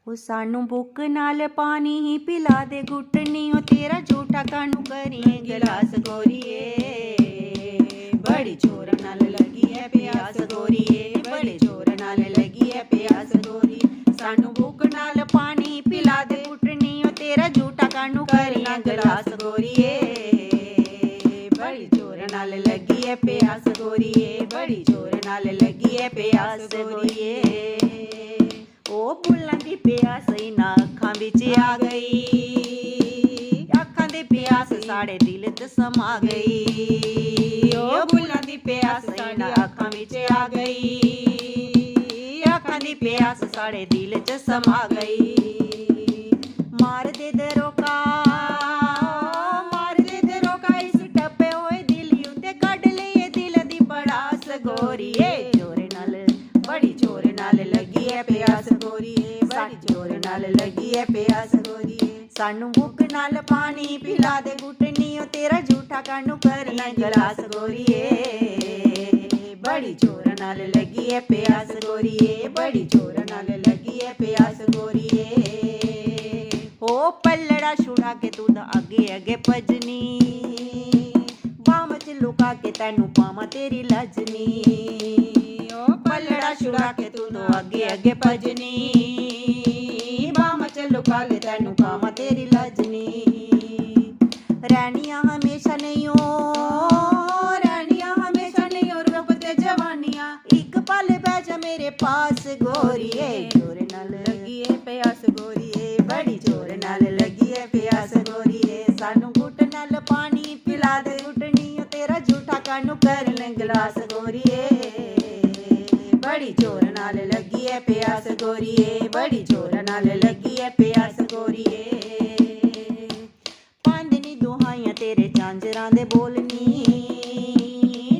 ओ सानू भुख नाल पानी ही पिला दे घुटनी, ओ तेरा झूठा कानू करिए गिलास गोरिए। बड़ी जोर नाल लगी है प्यास गोरिए, बड़ी जोर नाल लगी है प्यास गोरी। सानू भुख नाल पानी पिला दे घुटनी, ओ तेरा झूठा कानू करिए गिलास गोरिए। बड़ी जोर नाल लगी है प्यास गोरिए, बड़ी जोर नाल लगी है प्यास गोरिए। ओ बुल्लां दी प्यास इन्हां अखां विच आ गई, अखां दी प्यास साढ़े दिल च समा गई। ओ बुल्लां दी प्यास इन्हां अखां विच आ गई, अखां दी प्यास साढ़े दिल च समा गई। मार दे दरोका, मार दे दरोका, इस टप्पे होए दिल उत्ते कढ लईए दिल दी भड़ास गोरिए। जोर नाल बड़ी जोर नाल लगी है प्यास गोरिए, बड़ी जोर नाल लगी है प्यास गोरिए। सानू भुख नाल पानी पिला दे घुटनी, ओ तेरा झूठा कानू करना गिलास गोरिए। बड़ी जोर नाल लगी है प्यास गोरिए, बड़ी जोर नाल लगी है प्यास गोरिए। ओ पल्लड़ा छुड़ा के तू दा अगे अगे भजनी, बाम च लुका के तैनू पावां तेरी लजनी। पल्लड़ा छुड़ा के तू तो अगे अगे भजनी, बाम च लुका के तैनू पावां तेरी लजनी। रैनियां हमेशा नहीं हो, रैनियां हमेशा नहीं हो, रूप ते जवानियां इक पल बैठ जा मेरे पास गोरिए। जोर नाल लगी है प्यास गोरिए, बड़ी जोर नाल लगी है प्यास गोरिए। सानू घुट नाल पानी पिला दे घुटनी, ओ तेरा झूठा कानू करन गिलास गोरिए। बड़ी जोर नाल लगी है प्यास गोरिए, बड़ी जोर नाल लगी है प्यास गोरिए। पांदनी दुहाइयां तेरे झांजरां दे बोलनी,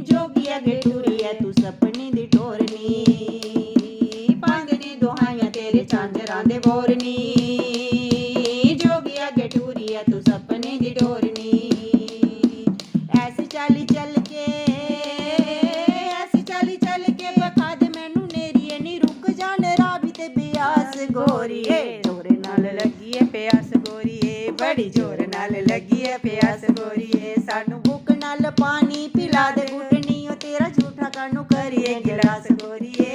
जोगी अगे टुरी है तू सपनी दी टोरनी। पांदनी दुहाइयां तेरे झांजरां दे बोलनी, जोगी अगे टुरी है तू सपनी दी टोरनी। ऐसी चाली चल के, ऐसी चाली चल के बखा दे मैनू नेरिए, नी रुक जान रावी ते ब्यास गोरिए। जोर नाल लगी है प्यास गोरिए, बड़ी जोर नाल लगी है प्यास गोरिए। सानू भुख नाल पानी पिला दे घुटनी, ओ तेरा झूठा कानू करिए गिलास गोरिए।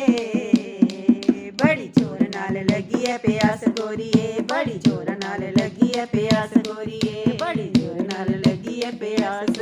बड़ी जोर नाल लगी है प्यास गोरिए, बड़ी जोर नाल लगी है प्यास गोरिए, बड़ी जोर नाल लगी है प्यास।